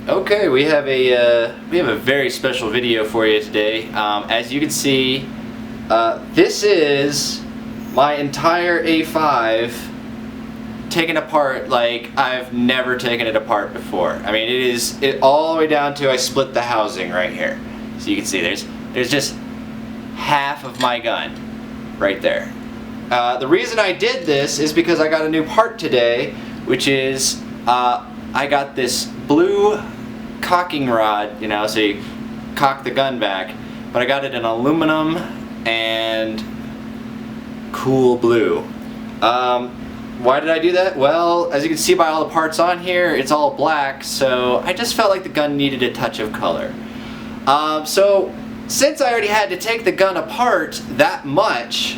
Okay, we have a very special video for you today. As you can see, this is my entire A5 taken apart like I've never taken it apart before. I mean, it is all the way down to I split the housing right here. So you can see there's just half of my gun right there. The reason I did this is because I got a new part today, which is I got this blue cocking rod, you know, so you cock the gun back, but I got it in aluminum and cool blue. Why did I do that? Well, as you can see by all the parts on here, it's all black, so I just felt like the gun needed a touch of color. So since I already had to take the gun apart that much,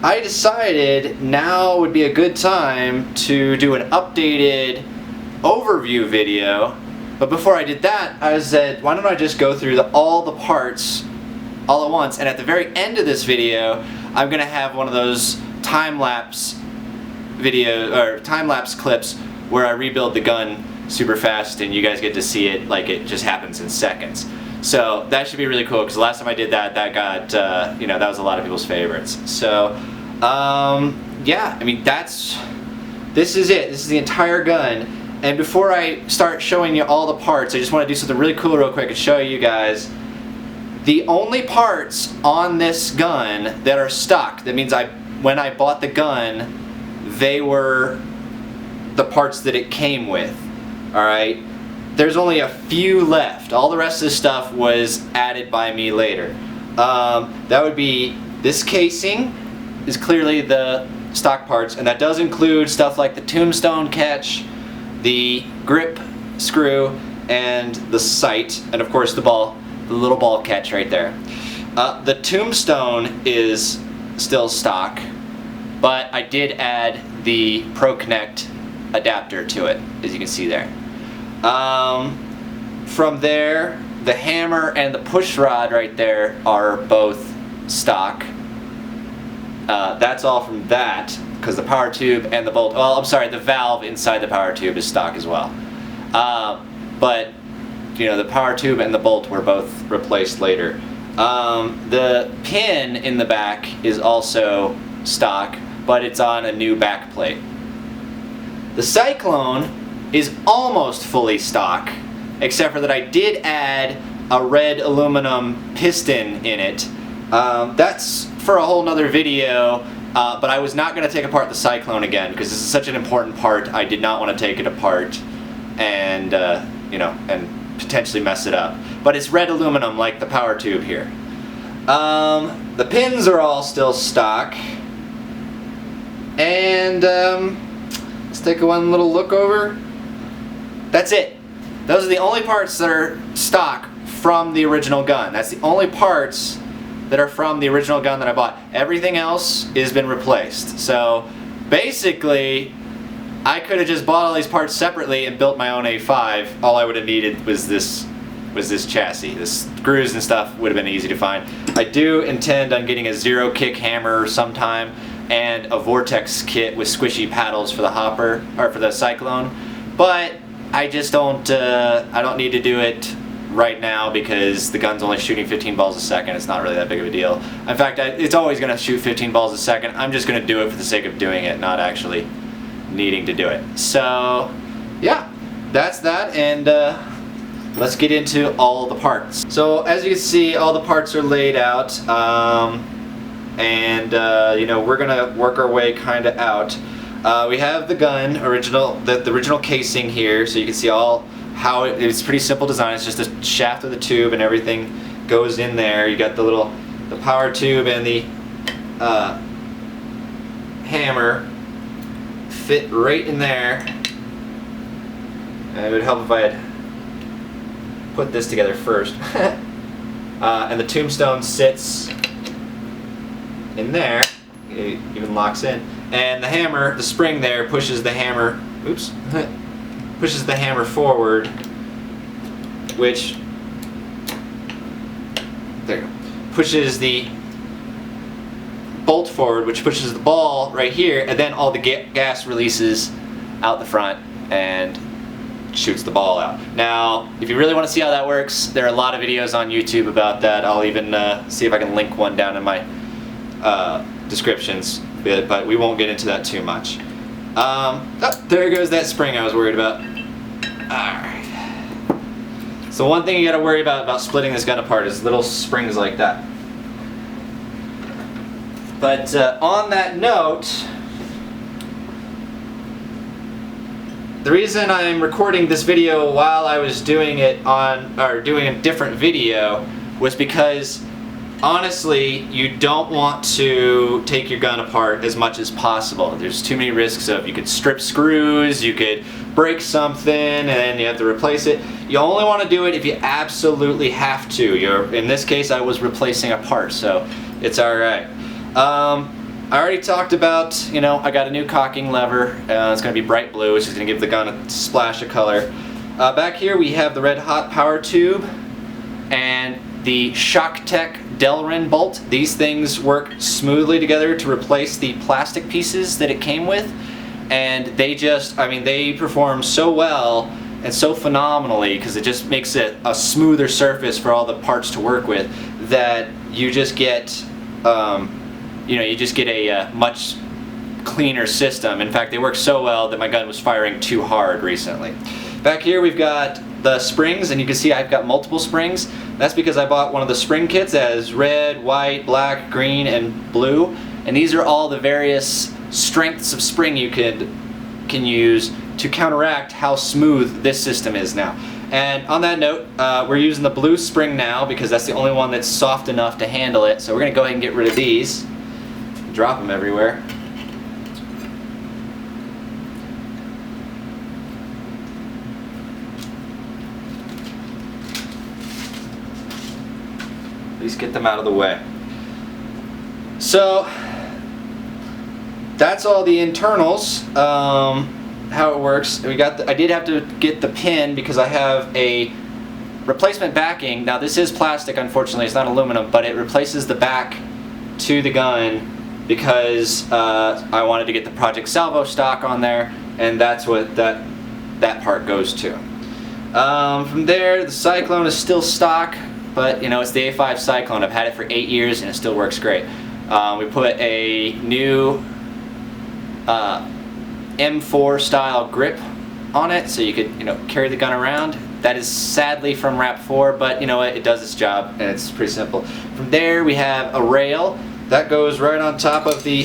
I decided now would be a good time to do an updated overview video. But before I did that, I said, why don't I just go through all the parts all at once, and at the very end of this video, I'm gonna have one of those time-lapse clips where I rebuild the gun super fast and you guys get to see it like it just happens in seconds. So that should be really cool, because the last time I did that, that got, that was a lot of people's favorites. So, yeah, I mean, this is it. This is the entire gun. And before I start showing you all the parts, I just want to do something really cool real quick and show you guys. The only parts on this gun that are stock, that means when I bought the gun, they were the parts that it came with. Alright? There's only a few left. All the rest of the stuff was added by me later. That would be, this casing is clearly the stock parts, and that does include stuff like the tombstone catch, the grip screw, and the sight, and of course the little ball catch right there. The tombstone is still stock, but I did add the Pro Connect adapter to it, as you can see there. From there, the hammer and the push rod right there are both stock. That's all from that, because the power tube and the bolt, well, I'm sorry, the valve inside the power tube is stock as well. But, the power tube and the bolt were both replaced later. The pin in the back is also stock, but it's on a new back plate. The Cyclone is almost fully stock, except for that I did add a red aluminum piston in it. That's for a whole nother video. But I was not going to take apart the Cyclone again, because this is such an important part. I did not want to take it apart and, and potentially mess it up. But it's red aluminum like the power tube here. The pins are all still stock. And let's take one little look over. That's it. Those are the only parts that are stock from the original gun. That's the only parts that are from the original gun that I bought. Everything else has been replaced. So basically, I could have just bought all these parts separately and built my own A5. All I would have needed was this chassis. The screws and stuff would have been easy to find. I do intend on getting a zero kick hammer sometime and a vortex kit with squishy paddles for the hopper, or for the Cyclone. But I just don't I don't need to do it right now, because the gun's only shooting 15 balls a second. It's not really that big of a deal. In fact, it's always going to shoot 15 balls a second. I'm just going to do it for the sake of doing it, not actually needing to do it. So, yeah, that's that, and let's get into all the parts. So, as you can see, all the parts are laid out, and we're going to work our way kind of out. We have the gun, the original casing here, so you can see how it's pretty simple design. It's just a shaft with a tube and everything goes in there. You got the power tube and the hammer fit right in there. And it would help if I had put this together first. And the tombstone sits in there. It even locks in. And the hammer, the spring there, pushes the hammer, pushes the hammer forward, which, there you go, pushes the bolt forward, which pushes the ball right here, and then all the gas releases out the front and shoots the ball out. Now, if you really want to see how that works, there are a lot of videos on YouTube about that. I'll even see if I can link one down in my descriptions, but we won't get into that too much. Oh, there goes that spring I was worried about. Alright. So one thing you gotta worry about splitting this gun apart is little springs like that. But on that note, the reason I'm recording this video while I was doing it doing a different video was because honestly, you don't want to take your gun apart as much as possible. There's too many risks of you could strip screws, you could break something, and then you have to replace it. You only want to do it if you absolutely have to. In this case, I was replacing a part, so it's alright. I already talked about, I got a new cocking lever. It's going to be bright blue, which is going to give the gun a splash of color. Back here we have the red hot power tube and the ShockTech Delrin bolt. These things work smoothly together to replace the plastic pieces that it came with, and they they perform so well and so phenomenally because it just makes it a smoother surface for all the parts to work with, that you just get a much cleaner system. In fact, they work so well that my gun was firing too hard recently. Back here we've got the springs, and you can see I've got multiple springs. That's because I bought one of the spring kits as red, white, black, green, and blue, and these are all the various strengths of spring you can use to counteract how smooth this system is now. And on that note, we're using the blue spring now because that's the only one that's soft enough to handle it. So we're going to go ahead and get rid of these. Drop them everywhere. At least get them out of the way. So that's all the internals. How it works. I did have to get the pin because I have a replacement backing. Now this is plastic, unfortunately, it's not aluminum, but it replaces the back to the gun because I wanted to get the Project Salvo stock on there, and that's what that part goes to. From there, the Cyclone is still stock, but it's the A5 Cyclone. I've had it for 8 years and it still works great. We put a new M4 style grip on it so you could carry the gun around. That is sadly from Wrap 4, but it does its job and it's pretty simple. From there we have a rail that goes right on top of the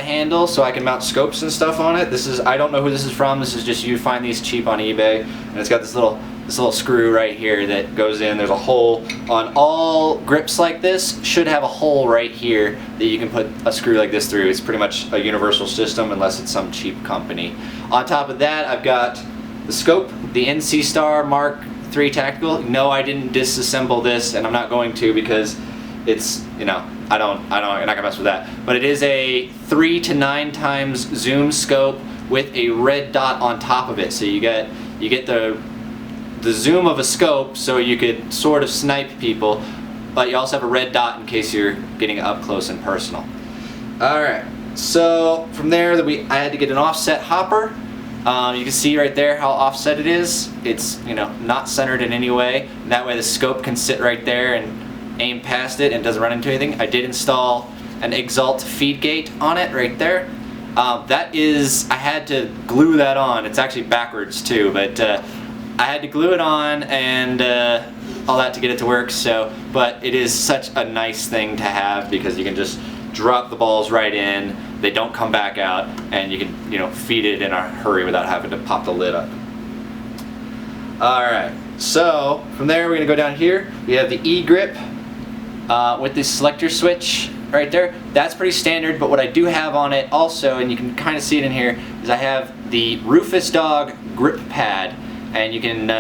handle so I can mount scopes and stuff on it. I don't know who this is from. This is just, you find these cheap on eBay, and it's got this little screw right here that goes in. There's a hole on all grips like this, should have a hole right here that you can put a screw like this through. It's pretty much a universal system unless it's some cheap company. On top of that, I've got the scope, the NC Star Mark III Tactical. No, I didn't disassemble this, and I'm not going to because it's, I'm not gonna mess with that. But it is a 3 to 9 times zoom scope with a red dot on top of it, so you get the zoom of a scope so you could sort of snipe people, but you also have a red dot in case you're getting up close and personal. Alright, so from there I had to get an offset hopper. You can see right there how offset it is. It's not centered in any way. And that way the scope can sit right there and aim past it and doesn't run into anything. I did install an Exalt feed gate on it right there. I had to glue that on. It's actually backwards too, but I had to glue it on and all that to get it to work. But it is such a nice thing to have because you can just drop the balls right in. They don't come back out, and you can feed it in a hurry without having to pop the lid up. All right. So from there we're gonna go down here. We have the E-grip with this selector switch right there. That's pretty standard, but what I do have on it also, and you can kind of see it in here, is I have the Rufus Dog grip pad, and you can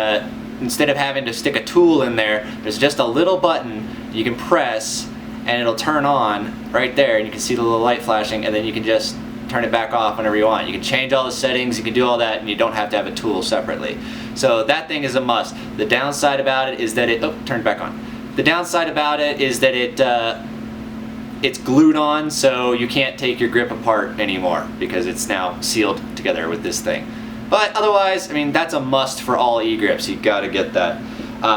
instead of having to stick a tool in there, there's just a little button you can press and it'll turn on right there, and you can see the little light flashing, and then you can just turn it back off whenever you want. You can change all the settings, you can do all that, and you don't have to have a tool separately. So that thing is a must. The downside about it is that turned back on. The downside about it is that it's glued on, so you can't take your grip apart anymore because it's now sealed together with this thing. But otherwise, I mean, that's a must for all e-grips. You gotta get that.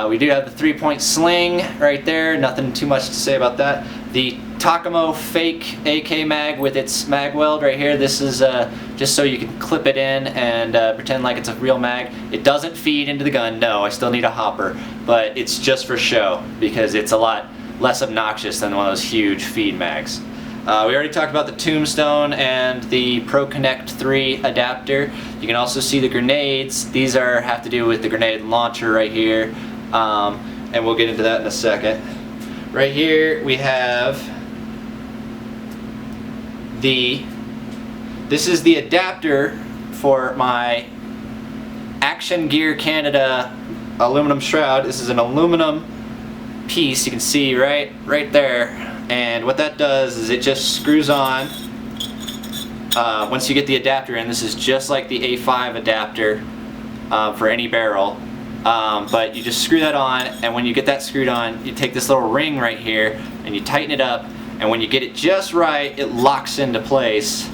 We do have the 3-point sling right there. Nothing too much to say about that. The Takamo fake AK mag with its mag weld right here. This is just so you can clip it in and pretend like it's a real mag. It doesn't feed into the gun. No, I still need a hopper, but it's just for show because it's a lot less obnoxious than one of those huge feed mags. We already talked about the Tombstone and the Pro Connect 3 adapter. You can also see the grenades. These have to do with the grenade launcher right here, and we'll get into that in a second. Right here we have this is the adapter for my Action Gear Canada aluminum shroud. This is an aluminum piece, you can see right there, and what that does is it just screws on once you get the adapter in. This is just like the A5 adapter for any barrel, but you just screw that on, and when you get that screwed on, you take this little ring right here and you tighten it up, and when you get it just right, it locks into place,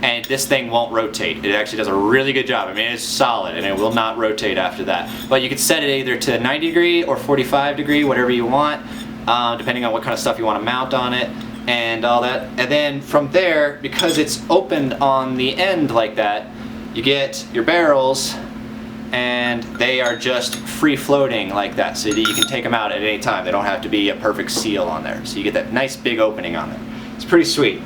and this thing won't rotate. It actually does a really good job. I mean, it's solid and it will not rotate after that. But you can set it either to 90 degree or 45 degree, whatever you want, depending on what kind of stuff you want to mount on it and all that. And then from there, because it's opened on the end like that, you get your barrels, and they are just free floating like that, so that you can take them out at any time. They don't have to be a perfect seal on there. So you get that nice big opening on there. It's pretty sweet.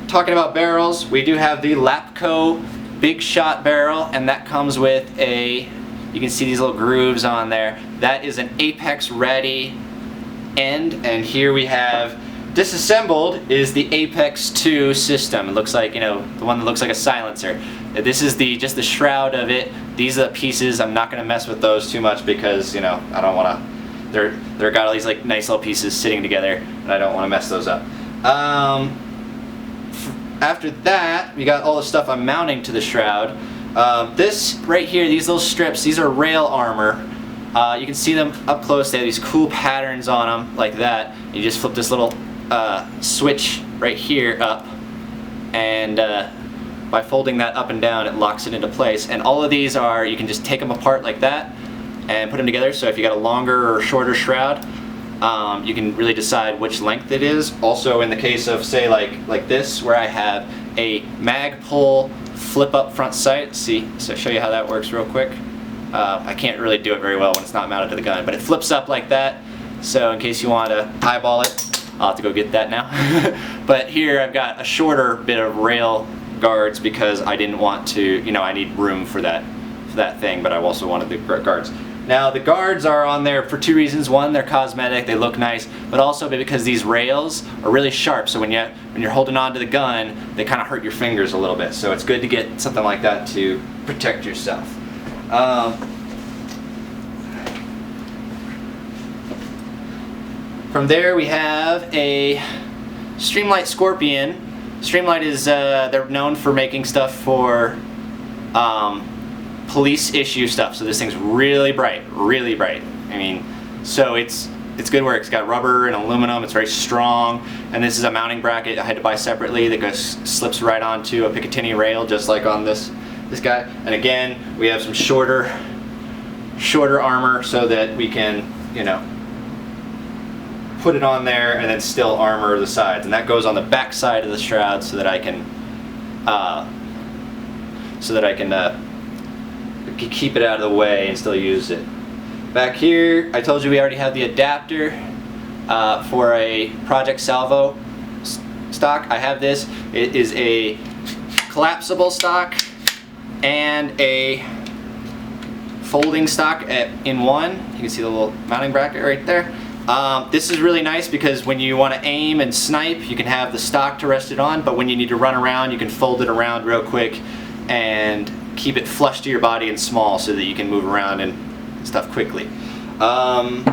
Talking about barrels, we do have the Lapco Big Shot barrel, and that comes with you can see these little grooves on there. That is an Apex ready end, and here we have disassembled is the Apex 2 system. It looks like, you know, the one that looks like a silencer. This is just the shroud of it. These are the pieces. I'm not going to mess with those too much because, you know, I don't want to. They're got all these like nice little pieces sitting together, and I don't want to mess those up. After that, we got all the stuff I'm mounting to the shroud. This right here, these little strips, these are rail armor. You can see them up close. They have these cool patterns on them like that. You just flip this little switch right here up, and by folding that up and down, it locks it into place. And all of these you can just take them apart like that and put them together. So if you got a longer or shorter shroud, you can really decide which length it is. Also, in the case of, say, like this, where I have a mag pull flip up front sight. See, so I'll show you how that works real quick. I can't really do it very well when it's not mounted to the gun, but it flips up like that. So in case you want to eyeball it, I'll have to go get that now. But here I've got a shorter bit of rail guards because I didn't want to, you know, I need room for that thing, but I also wanted the guards. Now the guards are on there for two reasons. One, they're cosmetic, they look nice, but also because these rails are really sharp, so when you're holding on to the gun, they kind of hurt your fingers a little bit. So it's good to get something like that to protect yourself. From there we have a Streamlight Scorpion. Streamlight is, they're known for making stuff for police issue stuff. So this thing's really bright, really bright. I mean, so it's good work. It's got rubber and aluminum, it's very strong. And this is a mounting bracket I had to buy separately that slips right onto a Picatinny rail, just like on this guy. And again, we have some shorter armor so that we can, you know, put it on there and then still armor the sides, and that goes on the back side of the shroud so that I can keep it out of the way and still use it. Back here, I told you we already have the adapter for a Project Salvo stock. I have this. It is a collapsible stock and a folding stock in one. You can see the little mounting bracket right there. This is really nice because when you want to aim and snipe, you can have the stock to rest it on, but when you need to run around, you can fold it around real quick and keep it flush to your body and small so that you can move around and stuff quickly.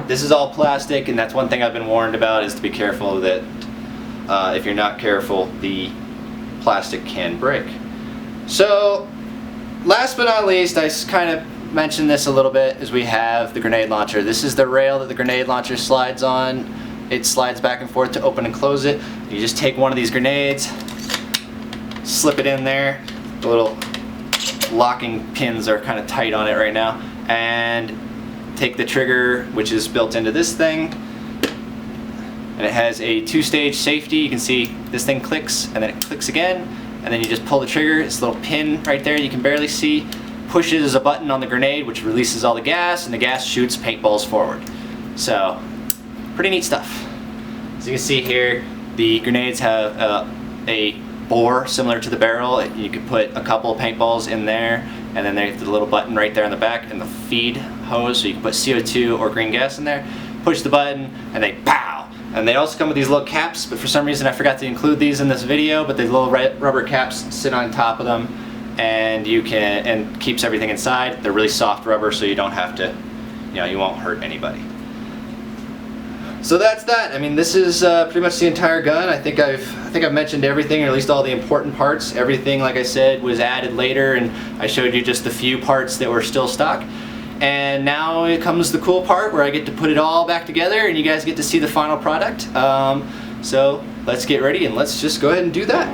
This is all plastic, and that's one thing I've been warned about, is to be careful that if you're not careful, the plastic can break. So, last but not least, I kind of mentioned this a little bit, is we have the grenade launcher. This is the rail that the grenade launcher slides on. It slides back and forth to open and close it. You just take one of these grenades, slip it in there. The little locking pins are kind of tight on it right now, and take the trigger, which is built into this thing, and it has a 2-stage safety. You can see this thing clicks and then it clicks again, and then you just pull the trigger. This little pin right there you can barely see pushes a button on the grenade, which releases all the gas, and the gas shoots paintballs forward. So pretty neat stuff. As you can see here, the grenades have a bore similar to the barrel. You could put a couple of paintballs in there, and then there's the little button right there on the back and the feed hose, so you can put CO2 or green gas in there. Push the button and they pow! And they also come with these little caps, but for some reason I forgot to include these in this video, but the little rubber caps sit on top of them, and and keeps everything inside. They're really soft rubber, so you don't have to, you won't hurt anybody. So that's that. I mean, this is pretty much the entire gun. I think I've mentioned everything, or at least all the important parts. Everything, like I said, was added later, and I showed you just the few parts that were still stock. And now it comes the cool part where I get to put it all back together, and you guys get to see the final product. So let's get ready and let's just go ahead and do that.